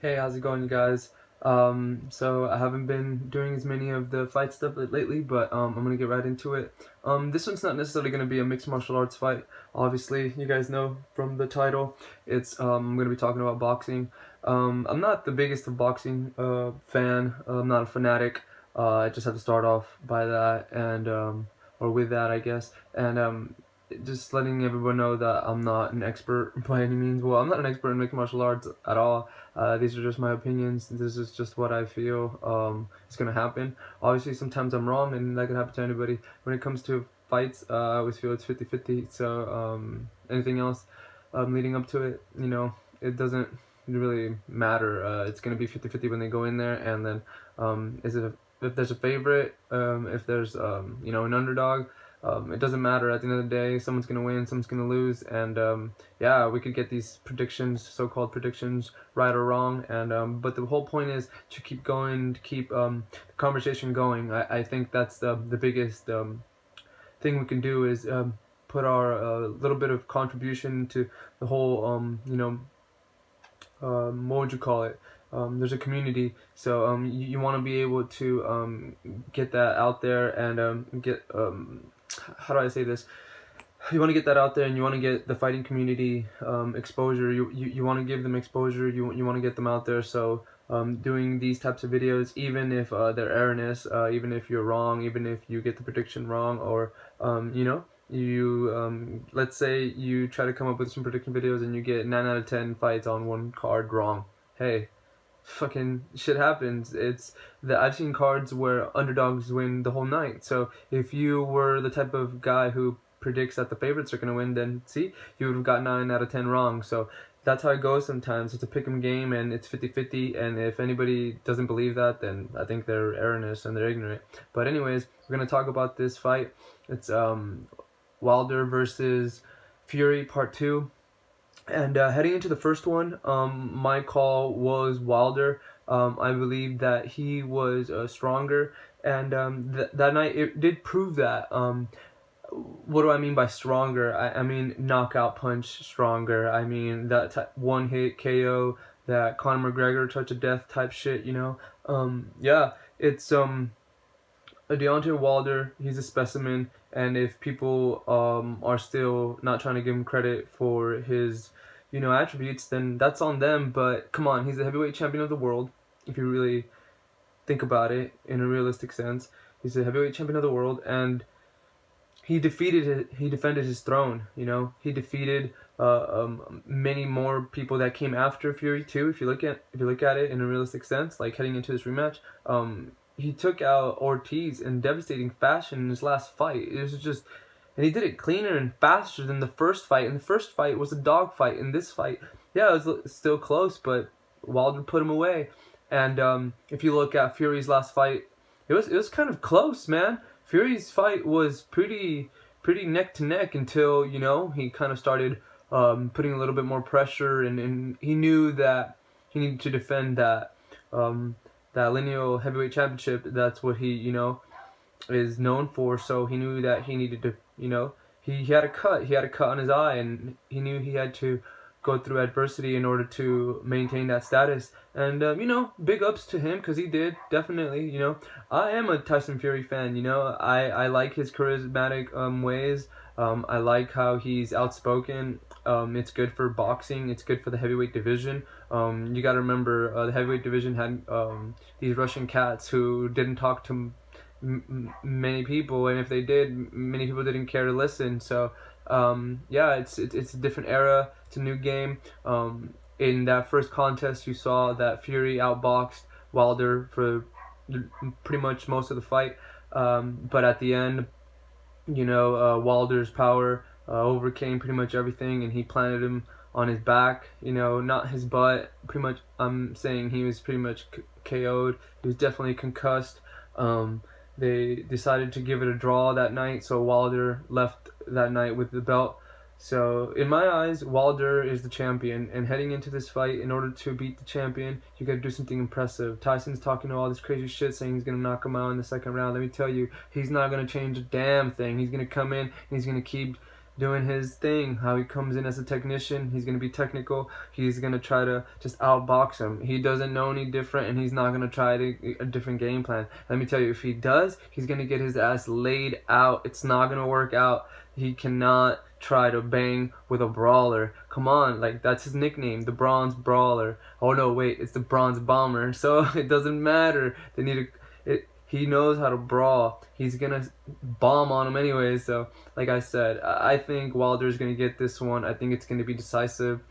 Hey, how's it going, you guys? So I haven't been doing as many of the fight stuff lately, but I'm gonna get right into it. This one's not necessarily gonna be a mixed martial arts fight. Obviously, you guys know from the title, it's I'm gonna be talking about boxing. I'm not the biggest of boxing fan. I'm not a fanatic. I just have to start off by that and or with that, I guess. And just letting everyone know that I'm not an expert by any means. Well, I'm not an expert in mixed martial arts at all. These are just my opinions. This is just what I feel is going to happen. Obviously, sometimes I'm wrong, and that can happen to anybody. When it comes to fights, I always feel it's 50-50. So anything else leading up to it, it doesn't really matter. It's going to be 50-50 when they go in there, and then if there's a favorite, if there's an underdog, it doesn't matter. At the end of the day, someone's gonna win, someone's gonna lose, and yeah, we could get these predictions, so-called predictions, right or wrong. And but the whole point is to keep going, to keep the conversation going. I think that's the biggest thing we can do is put our little bit of contribution to the whole what would you call it? There's a community, so you want to be able to get that out there and get how do I say this? You want to get that out there, and you want to get the fighting community exposure. You want to give them exposure. You want to get them out there. So doing these types of videos, even if they're erroneous, even if you're wrong, even if you get the prediction wrong, or let's say you try to come up with some prediction videos and you get 9 out of 10 fights on one card wrong. Hey, fucking shit happens. It's that I've seen cards where underdogs win the whole night. So if you were the type of guy who predicts that the favorites are going to win, then see, you would have got 9 out of 10 wrong. So that's how it goes sometimes. It's a pick 'em game, and it's 50-50, and if anybody doesn't believe that, then I think they're erroneous and they're ignorant. But anyways, we're going to talk about this fight. It's Wilder versus Fury Part 2. And heading into the first one, my call was Wilder. I believe that he was stronger, and that night it did prove that. What do I mean by stronger? I mean knockout punch stronger. I mean that one hit KO, that Conor McGregor touch of death type shit. Yeah, it's Deontay Wilder. He's a specimen, and if people are still not trying to give him credit for his attributes, then that's on them. But come on, he's the heavyweight champion of the world. If you really think about it in a realistic sense, he's the heavyweight champion of the world, and he defended his throne. He defeated many more people that came after Fury too. If you look at it in a realistic sense, like heading into this rematch, he took out Ortiz in devastating fashion in his last fight. It was just, and he did it cleaner and faster than the first fight. And the first fight was a dog fight. In this fight, yeah, it was still close, but Wilder put him away. And if you look at Fury's last fight, it was kind of close, man. Fury's fight was pretty neck to neck until he kind of started putting a little bit more pressure, and he knew that he needed to defend that lineal heavyweight championship. That's what he is known for. So he knew that he needed to he had a cut on his eye, and he knew he had to go through adversity in order to maintain that status. And big ups to him, because he did, definitely. I am a Tyson Fury fan. I like his charismatic ways. I like how he's outspoken. It's good for boxing. It's good for the heavyweight division. You got to remember, the heavyweight division had these Russian cats who didn't talk to many people, and if they did, many people didn't care to listen. So yeah, it's a different era. It's a new game. In that first contest, you saw that Fury outboxed Wilder for pretty much most of the fight, but at the end, Wilder's power overcame pretty much everything, and he planted him on his back, not his butt. Pretty much, I'm saying he was pretty much KO'd. He was definitely concussed. They decided to give it a draw that night, so Wilder left that night with the belt. So in my eyes, Wilder is the champion, and heading into this fight, in order to beat the champion, you gotta do something impressive. Tyson's talking all this crazy shit, saying he's gonna knock him out in the second round. Let me tell you, he's not gonna change a damn thing. He's gonna come in and he's gonna keep doing his thing, how he comes in as a technician. He's going to be technical. He's going to try to just outbox him. He doesn't know any different, and he's not going to try a different game plan. Let me tell you, if he does, he's going to get his ass laid out. It's not going to work out. He cannot try to bang with a brawler. Come on, like, that's his nickname, the Bronze Brawler. Oh no, wait, it's the Bronze Bomber. So it doesn't matter. They need to. He knows how to brawl. He's gonna bomb on him anyway. So, like I said, I think Wilder's gonna get this one. I think it's gonna be decisive.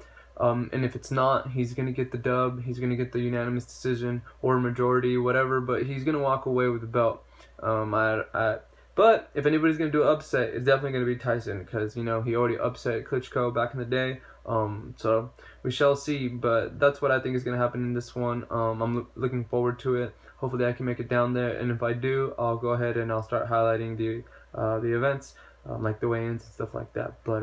And if it's not, he's gonna get the dub. He's gonna get the unanimous decision or majority, whatever. But he's gonna walk away with the belt. But if anybody's gonna do an upset, it's definitely gonna be Tyson, because he already upset Klitschko back in the day. So we shall see. But that's what I think is gonna happen in this one. I'm looking forward to it. Hopefully I can make it down there, and if I do, I'll go ahead and I'll start highlighting the events, like the weigh-ins and stuff like that. But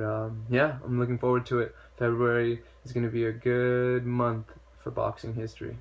yeah, I'm looking forward to it. February is gonna be a good month for boxing history.